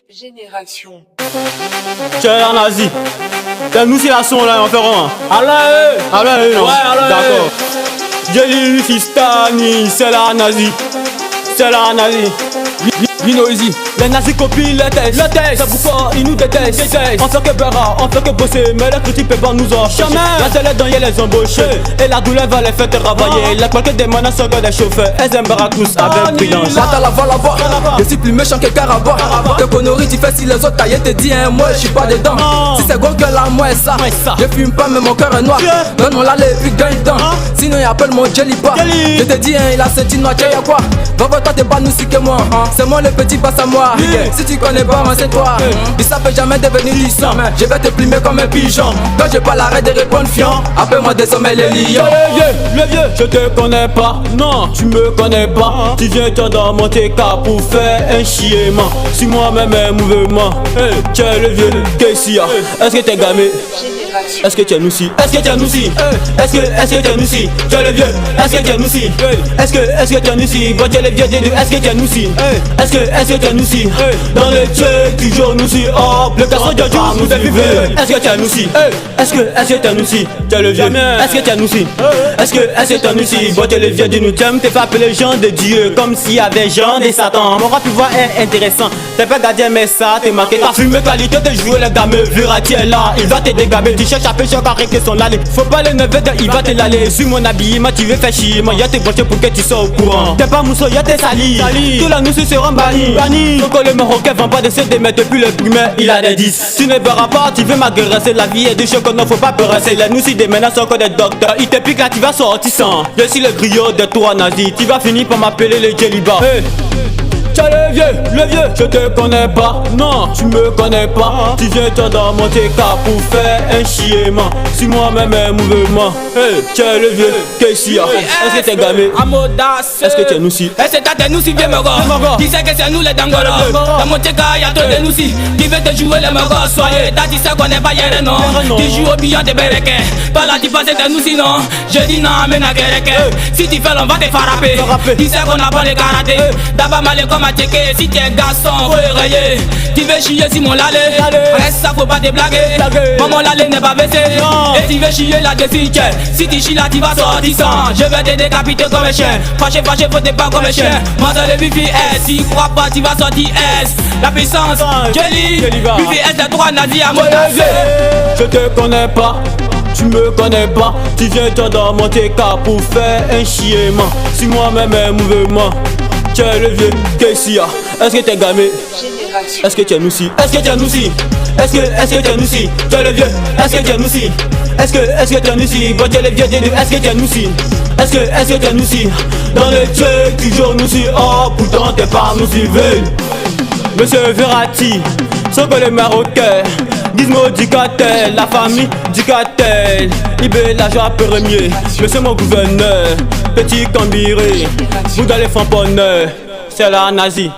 Génération. Cher en Asie. Nous c'est la son là, on fait vraiment. Allah non. Ouais, Allah. D'accord. Jelly Fistani, c'est la nazi. C'est la nazi. Lino Easy. Les nazis copient les tests. C'est pourquoi ils nous détestent. On fait que berra, on fait que bosser, mais les critiques peuvent pas nous empêcher. La télé dans les embaucher. Et la douleur va les faire travailler. La qualité des menaces sont que des chauffeurs. Elles aiment tous avec brillance. Là t'as la voix là-bas. Je suis plus méchant que Caraba. Te conneries tu fais si les autres taillés te disent hein, moi je suis pas dedans. Si c'est gros que là moi et ça. Je fume pas mais mon cœur est noir. Donne-moi la lèvre puis gagne dedans. Sinon il appelle mon Jelly pas. Je te dis hein, il a senti noir, y'a quoi. Va toi t'es pas nous si que moi. C'est moi le petit passe à moi. Si tu connais pas moi c'est toi. Et ça peut jamais devenir lissant. Je vais te plumer comme un pigeon. Quand j'ai pas l'arrêt de répondre fiant. Appelle-moi désormais les lions. Le vieux, je te connais pas. Non, tu me connais pas. Tu viens toi dans mon TK pour faire un chiement. Si moi-même un mouvement. Tu es le vieux, qu'est-ce qu'il y a? Est-ce que t'es gamé? Est-ce que tu es nous si? Est-ce que tu es nous si? Est-ce que tu es nous si? Tu es le vieux, est-ce que tu es nous si? Est-ce que tu es nous si? Quand tu es le vieux, est-ce que tu es nous si? Est-ce que tu es nous si? Dans le tuer, toujours nous si. Oh, le garçon de Dieu nous est vivé. Est-ce que tu es nous si? Est-ce que tu es nous si? Tu es le vieux, est-ce que tu es nous si? Est-ce que tu es nous si? Quand tu es le vieux, nous t'aimes, t'es fait appeler Jean de Dieu. Comme s'il y avait Jean de Satan. Mon rap, tu vois, est intéressant. T'es pas gardien, mais ça, t'es marqué. T'as fumé qualité de jouer les gameux. Verratti est là, il va te dégamer. Tu cherches à pêcher carré que son allée. Faut pas le neveu de, il va te l'aller. Sur mon habillement, tu veux faire chier. Moi, y'a tes branchés pour que tu sois au courant. T'es pas mousseau, y'a tes salis. Tous la nous seront bannis. Donc le Marocain vend pas de se démettre depuis le primaire, il a des 10. Tu ne verras pas, tu veux m'agresser. La vie est de choc, non, faut pas peurer. Les nous si des menaces sont que des docteurs. Il te pique là, tu vas sortir sans. Je suis le griot de toi, nazi. Tu vas finir par m'appeler le Jellyba. Tiens le vieux, je te connais pas. Non, tu me connais pas. Tu viens toi dans mon TK pour faire un chiement. Si moi-même un mouvement. Tiens le vieux, qu'est-ce qu'il y a? Est-ce que t'es gamé? Est-ce que tu es nous si? Est-ce que t'as nous si vieux me gars? Tu sais que c'est nous les dangola. Dans mon TK y'a trop de nous si. Tu veux te jouer les me gars, soyez. T'as dit ça qu'on n'est pas hier non. Tu joues au billon de Bereke. Pas là tu passes de nous si non. Je dis non, mais n'a guerre. Si tu fais l'on va te frapper. Tu sais qu'on a pas les karaté. D'abord mal comme si t'es garçon, faut rayer. Tu veux chier si mon lalé. Reste ça, faut pas te blaguer. Maman lalé n'est pas baissé. Et tu veux chier là-dessus. Si tu chies là, tu vas sortir sans. Je vais te décapiter comme un chien. Fâché, faut te pas comme un chien. Moi, dans le Bifi S. Si crois pas, tu vas sortir S. La puissance, Jelly. Bifi S de 3 nazis à mon avis. Je te connais pas. Tu me connais pas, tu viens toi dans mon TK pour faire un chiement. Si moi-même un mouvement. Tu es le vieux, qu'est-ce qu'il y a? Est-ce que t'es gamé? Est-ce que tu es nous si? Est-ce que tu es nous si? Est-ce que tu es nous si? Tu es le vieux, est-ce que tu es nous si? Est-ce que tu es nous si? Quand tu es le vieux, est-ce que tu es nous si? Est-ce que tu es nous si? Dans le tuer, toujours nous si. Oh, pourtant t'es pas nous si. Monsieur Verratti, sauf que les Marocains. Gizmo du cartel, la famille du cartel. Ibé la joie premier, monsieur mon gouverneur. Petit Cambiré, vous allez framponneur. C'est la nazie.